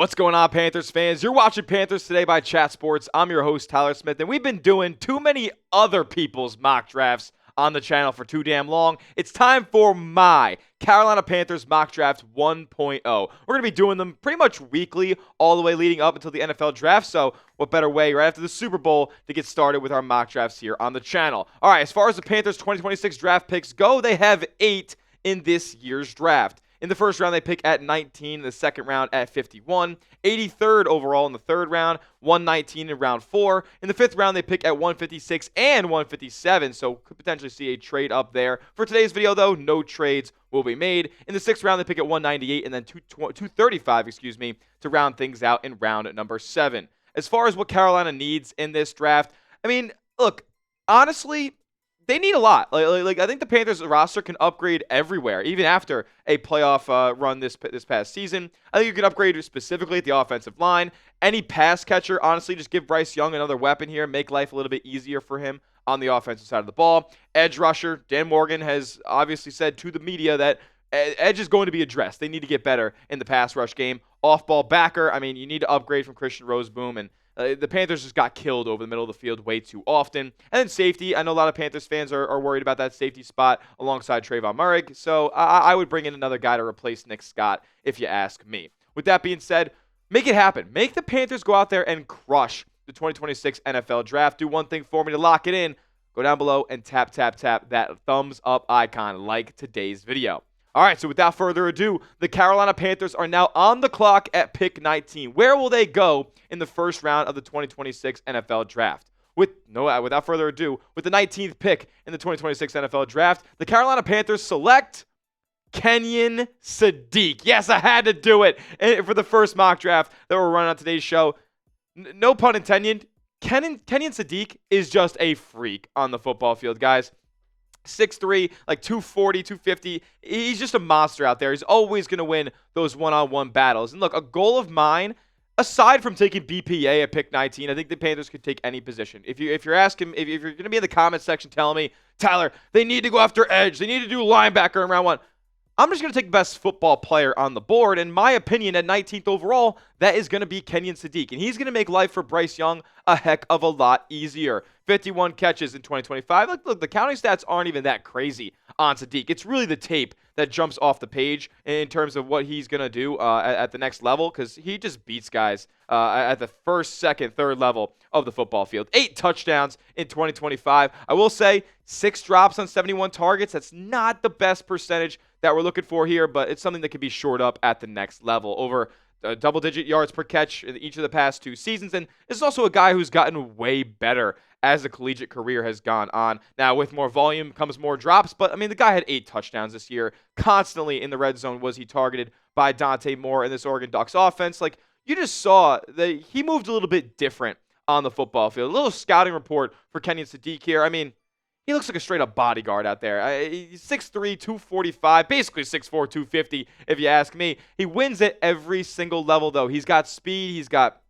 What's going on, Panthers fans? You're watching Panthers Today by Chat Sports. I'm your host, Tyler Smith, and we've been doing too many other people's mock drafts on the channel for too damn long. It's time for my Carolina Panthers mock draft 1.0. We're going to be doing them pretty much weekly all the way leading up until the NFL draft, so what better way right after the Super Bowl to get started with our mock drafts here on the channel. All right, as far as the Panthers 2026 draft picks go, they have 8 in this year's draft. In the first round, they pick at 19. In the second round, at 51. 83rd overall in the third round. 119 in round 4. In the fifth round, they pick at 156 and 157, so could potentially see a trade up there. For today's video, though, no trades will be made. In the sixth round, they pick at 198 and then 235, to round things out in round number 7. As far as what Carolina needs in this draft, I mean, look, honestly, they need a lot. Like I think the Panthers roster can upgrade everywhere, even after a playoff run this past season. I think you can upgrade specifically at the offensive line. Any pass catcher, honestly, just give Bryce Young another weapon here, make life a little bit easier for him on the offensive side of the ball. Edge rusher, Dan Morgan has obviously said to the media that edge is going to be addressed. They need to get better in the pass rush game. Off-ball backer, I mean, you need to upgrade from Christian Roseboom, and the Panthers just got killed over the middle of the field way too often. And then safety, I know a lot of Panthers fans are worried about that safety spot alongside Trayvon Murray, so I would bring in another guy to replace Nick Scott if you ask me. With that being said, make it happen. Make the Panthers go out there and crush the 2026 NFL Draft. Do one thing for me to lock it in. Go down below and tap that thumbs up icon like today's video. All right, so without further ado, the Carolina Panthers are now on the clock at pick 19. Where will they go in the first round of the 2026 NFL Draft? Without further ado, with the 19th pick in the 2026 NFL Draft, the Carolina Panthers select Kenyon Sadiq. Yes, I had to do it for the first mock draft that we're running on today's show. No pun intended. Kenyon Sadiq is just a freak on the football field, guys. 6'3", like 240, 250. He's just a monster out there. He's always going to win those one-on-one battles. And look, a goal of mine, aside from taking BPA at pick 19, I think the Panthers could take any position. If you're asking, if you're going to be in the comments section telling me, Tyler, they need to go after edge, they need to do linebacker in round 1, I'm just going to take the best football player on the board. In my opinion, at 19th overall, that is going to be Kenyon Sadiq. And he's going to make life for Bryce Young a heck of a lot easier. 51 catches in 2025. Look, the counting stats aren't even that crazy on Sadiq. It's really the tape that jumps off the page in terms of what he's going to do at the next level, because he just beats guys at the first, second, third level of the football field. 8 touchdowns in 2025. I will say 6 drops on 71 targets. That's not the best percentage that we're looking for here, but it's something that can be shored up at the next level. Over double-digit yards per catch in each of the past 2 seasons, and this is also a guy who's gotten way better as the collegiate career has gone on. Now, with more volume comes more drops, but, I mean, the guy had 8 touchdowns this year. Constantly in the red zone was he targeted by Dante Moore in this Oregon Ducks offense. Like, you just saw that he moved a little bit different on the football field. A little scouting report for Kenyon Sadiq here. I mean, he looks like a straight-up bodyguard out there. He's 6'3", 245, basically 6'4", 250, if you ask me. He wins at every single level, though. He's got speed, he's got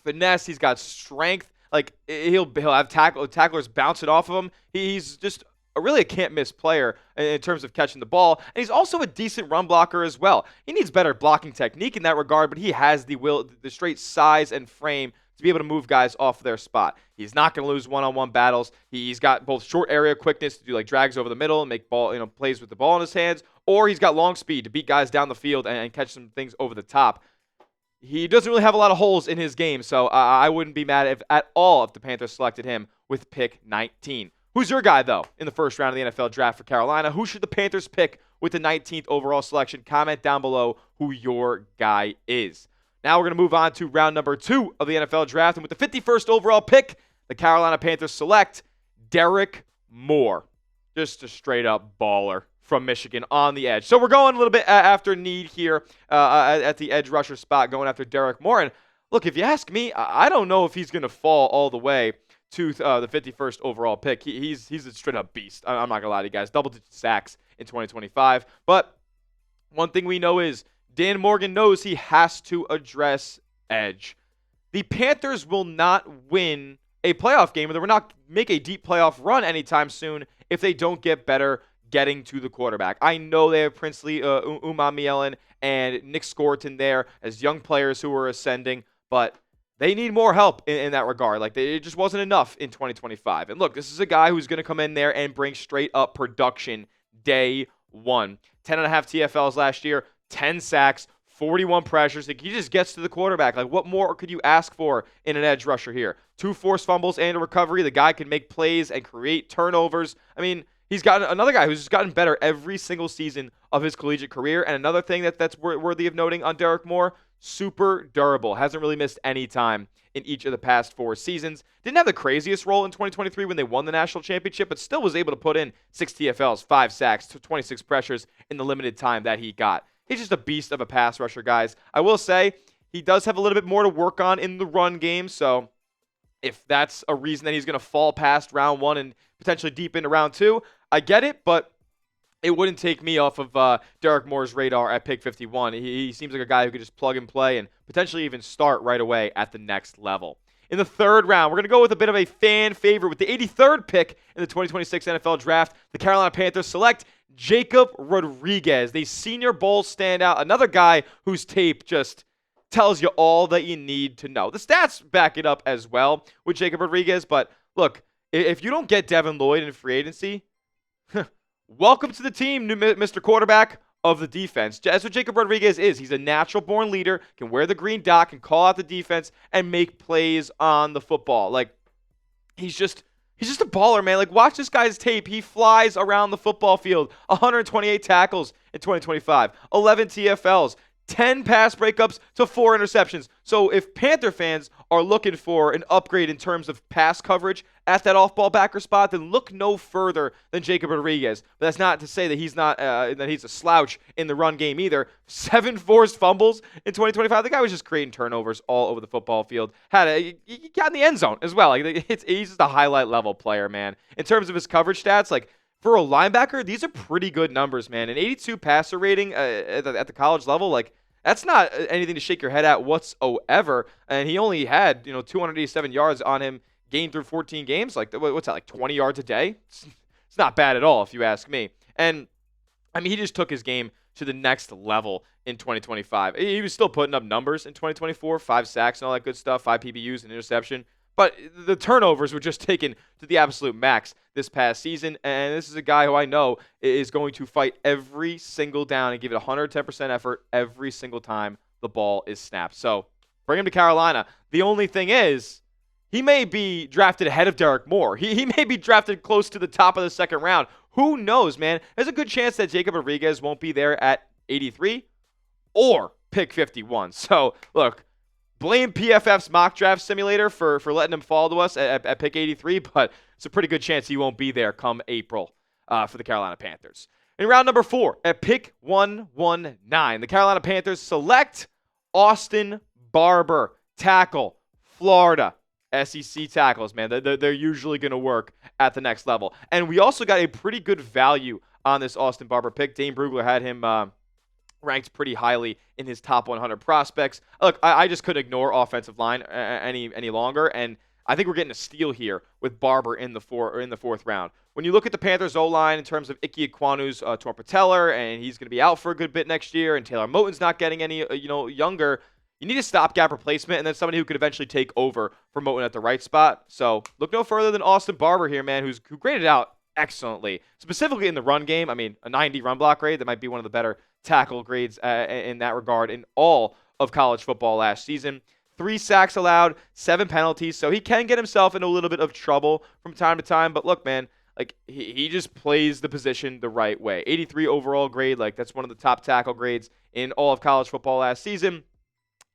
finesse, he's got strength. Like, he'll have tacklers bounce it off of him. He's just really a can't-miss player in terms of catching the ball. And he's also a decent run blocker as well. He needs better blocking technique in that regard, but he has the straight size and frame to be able to move guys off their spot. He's not going to lose one-on-one battles. He's got both short area quickness to do like drags over the middle and make plays with the ball in his hands, or he's got long speed to beat guys down the field and catch some things over the top. He doesn't really have a lot of holes in his game, so I wouldn't be mad at all if the Panthers selected him with pick 19. Who's your guy, though, in the first round of the NFL Draft for Carolina? Who should the Panthers pick with the 19th overall selection? Comment down below who your guy is. Now we're going to move on to round number 2 of the NFL Draft. And with the 51st overall pick, the Carolina Panthers select Derrick Moore. Just a straight-up baller from Michigan on the edge. So we're going a little bit after need here at the edge rusher spot, going after Derrick Moore. And look, if you ask me, I don't know if he's going to fall all the way to the 51st overall pick. He's a straight-up beast. I'm not going to lie to you guys. Double-digit sacks in 2025. But one thing we know is Dan Morgan knows he has to address edge. The Panthers will not win a playoff game, or they will not make a deep playoff run anytime soon if they don't get better getting to the quarterback. I know they have Princely Umamielen and Nick Scorton there as young players who were ascending, but they need more help in that regard. Like, it just wasn't enough in 2025. And look, this is a guy who's going to come in there and bring straight up production day one. 10.5 TFLs last year, 10 sacks, 41 pressures. Like, he just gets to the quarterback. Like, what more could you ask for in an edge rusher here? 2 forced fumbles and a recovery. The guy can make plays and create turnovers. I mean, he's got another guy who's just gotten better every single season of his collegiate career. And another thing that's worthy of noting on Derrick Moore, super durable. Hasn't really missed any time in each of the past 4 seasons. Didn't have the craziest role in 2023 when they won the national championship, but still was able to put in 6 TFLs, 5 sacks, 26 pressures in the limited time that he got. He's just a beast of a pass rusher, guys. I will say he does have a little bit more to work on in the run game, so if that's a reason that he's going to fall past round 1 and potentially deep into round 2, I get it, but it wouldn't take me off of Derrick Moore's radar at pick 51. He seems like a guy who could just plug and play and potentially even start right away at the next level. In the 3rd round, we're going to go with a bit of a fan favorite. With the 83rd pick in the 2026 NFL Draft, the Carolina Panthers select Jacob Rodriguez, the Senior Bowl standout, another guy whose tape just tells you all that you need to know. The stats back it up as well with Jacob Rodriguez, but look, if you don't get Devin Lloyd in free agency, welcome to the team, Mr. Quarterback of the defense. That's what Jacob Rodriguez is. He's a natural-born leader, can wear the green dot, can call out the defense, and make plays on the football. Like, he's just a baller, man. Like, watch this guy's tape. He flies around the football field. 128 tackles in 2025, 11 TFLs, 10 pass breakups to 4 interceptions. So if Panther fans are looking for an upgrade in terms of pass coverage at that off-ball backer spot, then look no further than Jacob Rodriguez. But that's not to say that he's not that he's a slouch in the run game either. 7 forced fumbles in 2025. The guy was just creating turnovers all over the football field. He got in the end zone as well. Like, he's just a highlight level player, man. In terms of his coverage stats, like, for a linebacker, these are pretty good numbers, man. An 82 passer rating at the college level, like, that's not anything to shake your head at whatsoever. And he only had, 287 yards on him gained through 14 games. Like, what's that, like 20 yards a day? It's not bad at all, if you ask me. And, I mean, he just took his game to the next level in 2025. He was still putting up numbers in 2024, 5 sacks and all that good stuff, 5 PBUs and interception. But the turnovers were just taken to the absolute max this past season. And this is a guy who I know is going to fight every single down and give it 110% effort every single time the ball is snapped. So bring him to Carolina. The only thing is, he may be drafted ahead of Derrick Moore. He may be drafted close to the top of the 2nd round. Who knows, man? There's a good chance that Jacob Rodriguez won't be there at 83 or pick 51. So, look, blame PFF's mock draft simulator for letting him fall to us at pick 83, but it's a pretty good chance he won't be there come April for the Carolina Panthers. In round number 4, at pick 119, the Carolina Panthers select Austin Barber, tackle, Florida. SEC tackles, man. They're usually going to work at the next level. And we also got a pretty good value on this Austin Barber pick. Dane Brugler had him ranked pretty highly in his top 100 prospects. Look, I just couldn't ignore offensive line any longer, and I think we're getting a steal here with Barber in the 4th round. When you look at the Panthers O-line in terms of Ike Ekwonu's torn patellar, and he's going to be out for a good bit next year, and Taylor Moton's not getting any younger, you need a stopgap replacement and then somebody who could eventually take over for Moton at the right spot. So look no further than Austin Barber here, man, who graded out excellently, specifically in the run game. I mean, a 90 run block grade. That might be one of the better tackle grades in that regard in all of college football last season. 3 sacks allowed, 7 penalties, so he can get himself in a little bit of trouble from time to time. But look, man, like he just plays the position the right way. 83 overall grade, like that's one of the top tackle grades in all of college football last season.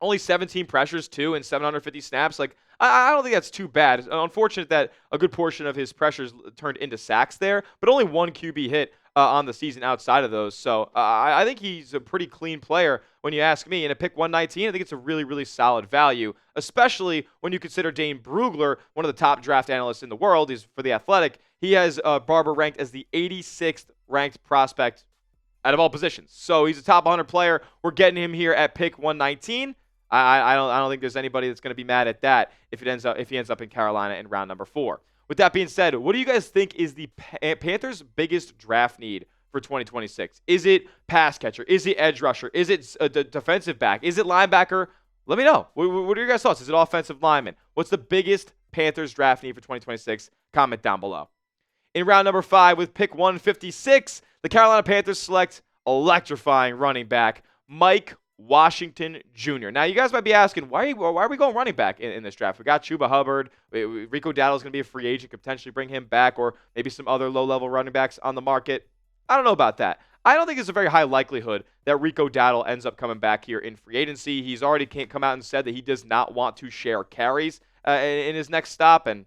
Only 17 pressures, too, and 750 snaps. Like, I don't think that's too bad. It's unfortunate that a good portion of his pressures turned into sacks there, but only 1 QB hit on the season outside of those. So I think he's a pretty clean player when you ask me. And at pick 119, I think it's a really, really solid value, especially when you consider Dane Brugler, one of the top draft analysts in the world. He's for The Athletic. He has Barber ranked as the 86th ranked prospect out of all positions. So he's a top 100 player. We're getting him here at pick 119. I don't think there's anybody that's going to be mad at that if he ends up in Carolina in round number 4. With that being said, what do you guys think is the Panthers' biggest draft need for 2026? Is it pass catcher? Is it edge rusher? Is it a defensive back? Is it linebacker? Let me know. What are your guys' thoughts? Is it offensive lineman? What's the biggest Panthers draft need for 2026? Comment down below. In round number 5 with pick 156, the Carolina Panthers select electrifying running back Mike Washington Jr. Now, you guys might be asking, why are we going running back in this draft? We got Chuba Hubbard. Rico Dowdle is going to be a free agent. Could potentially bring him back, or maybe some other low-level running backs on the market. I don't know about that. I don't think it's a very high likelihood that Rico Dowdle ends up coming back here in free agency. He's already come out and said that he does not want to share carries in his next stop, and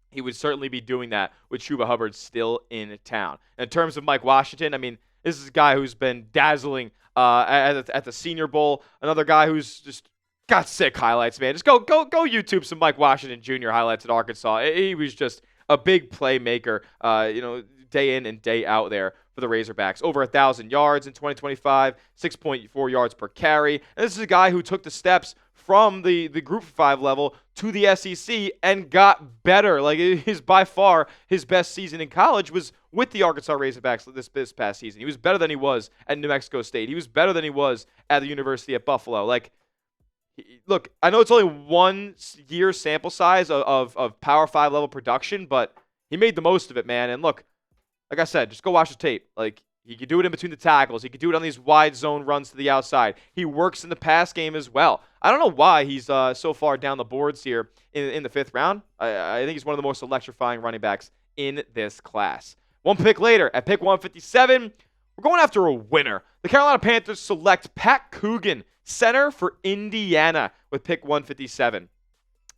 he would certainly be doing that with Chuba Hubbard still in town. In terms of Mike Washington, I mean, this is a guy who's been dazzling at the Senior Bowl. Another guy who's just got sick highlights, man. Just go YouTube some Mike Washington Jr. highlights at Arkansas. He was just a big playmaker, day in and day out there for the Razorbacks. Over 1,000 yards in 2025, 6.4 yards per carry. And this is a guy who took the steps from the Group 5 level to the SEC and got better. Like, his by far his best season in college was with the Arkansas Razorbacks this past season. He was better than he was at New Mexico State. He was better than he was at the University at Buffalo. Like, look, I know it's only 1 year sample size of Power 5 level production, but he made the most of it, man. And look, like I said, just go watch the tape. Like, he could do it in between the tackles. He could do it on these wide zone runs to the outside. He works in the pass game as well. I don't know why he's so far down the boards here in the 5th round. I think he's one of the most electrifying running backs in this class. One pick later, at pick 157, we're going after a winner. The Carolina Panthers select Pat Coogan, center for Indiana, with pick 157.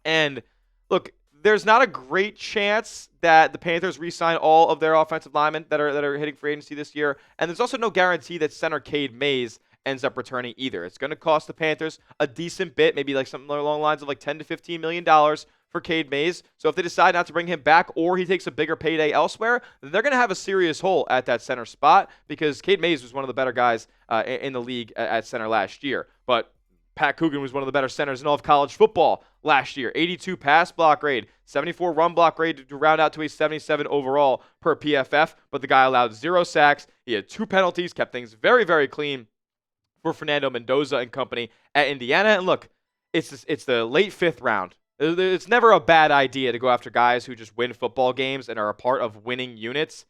And look, there's not a great chance that the Panthers re-sign all of their offensive linemen that are hitting free agency this year, and there's also no guarantee that center Cade Mays ends up returning either. It's going to cost the Panthers a decent bit, maybe like something along the lines of like $10 to $15 million for Cade Mays. So if they decide not to bring him back, or he takes a bigger payday elsewhere, then they're going to have a serious hole at that center spot, because Cade Mays was one of the better guys in the league at center last year. But Pat Coogan was one of the better centers in all of college football last year. 82 pass block grade, 74 run block grade to round out to a 77 overall per PFF. But the guy allowed 0 sacks. He had 2 penalties, kept things very, very clean for Fernando Mendoza and company at Indiana. And look, it's the late 5th round. It's never a bad idea to go after guys who just win football games and are a part of winning units.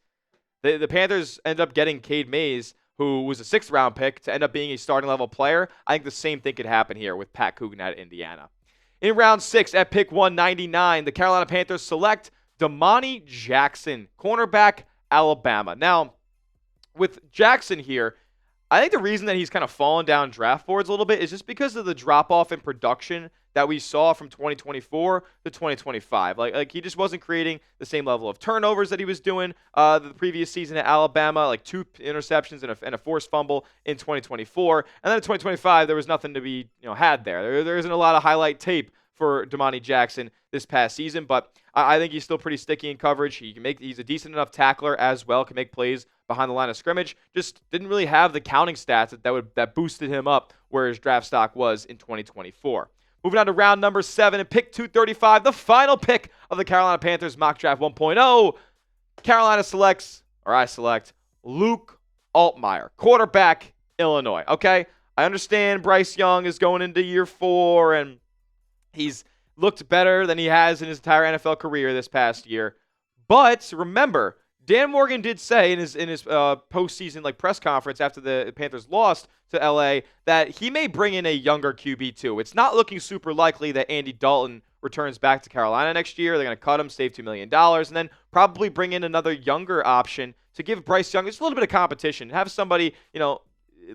The Panthers end up getting Cade Mays, who was a 6th round pick, to end up being a starting level player. I think the same thing could happen here with Pat Coogan at Indiana. In round 6, at pick 199, the Carolina Panthers select Damani Jackson, cornerback, Alabama. Now, with Jackson here, I think the reason that he's kind of fallen down draft boards a little bit is just because of the drop-off in production that we saw from 2024 to 2025. Like he just wasn't creating the same level of turnovers that he was doing the previous season at Alabama, like 2 interceptions and a forced fumble in 2024. And then in 2025, there was nothing to be had there. There isn't a lot of highlight tape for Damani Jackson this past season, but I think he's still pretty sticky in coverage. He's a decent enough tackler as well, can make plays behind the line of scrimmage. Just didn't really have the counting stats that boosted him up where his draft stock was in 2024. Moving on to round number 7 and pick 235, the final pick of the Carolina Panthers mock draft 1.0. I select Luke Altmaier, quarterback, Illinois. Okay, I understand Bryce Young is going into year 4 and he's looked better than he has in his entire NFL career this past year. But remember, Dan Morgan did say in his postseason press conference after the Panthers lost to LA that he may bring in a younger QB too. It's not looking super likely that Andy Dalton returns back to Carolina next year. They're going to cut him, save $2 million, and then probably bring in another younger option to give Bryce Young just a little bit of competition. Have somebody,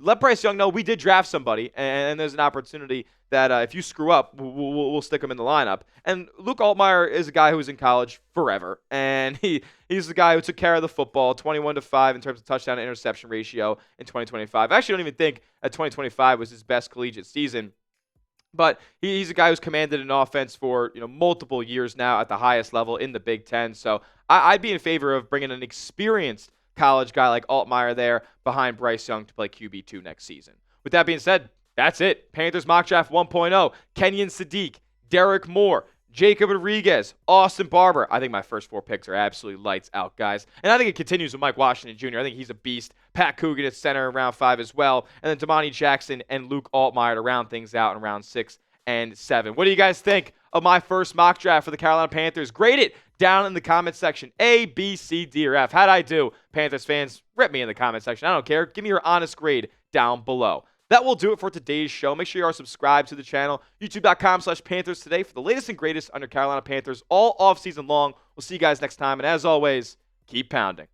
let Bryce Young know we did draft somebody, and there's an opportunity that if you screw up, we'll stick him in the lineup. And Luke Altmaier is a guy who was in college forever, and he's the guy who took care of the football, 21-5 in terms of touchdown to interception ratio in 2025. I actually don't even think that 2025 was his best collegiate season, but he's a guy who's commanded an offense for multiple years now at the highest level in the Big Ten. So I'd be in favor of bringing an experienced college guy like Altmaier there behind Bryce Young to play QB2 next season. With that being said, that's it. Panthers mock draft 1.0. Kenyon Sadiq, Derrick Moore, Jacob Rodriguez, Austin Barber. I think my first 4 picks are absolutely lights out, guys. And I think it continues with Mike Washington Jr. I think he's a beast. Pat Coogan at center in round 5 as well. And then Damani Jackson and Luke Altmaier to round things out in round 6 and 7. What do you guys think of my first mock draft for the Carolina Panthers? Grade it down in the comment section. A, B, C, D, or F. How'd I do? Panthers fans, rip me in the comment section. I don't care. Give me your honest grade down below. That will do it for today's show. Make sure you are subscribed to the channel, youtube.com/Panthers Today for the latest and greatest under Carolina Panthers all offseason long. We'll see you guys next time. And as always, keep pounding.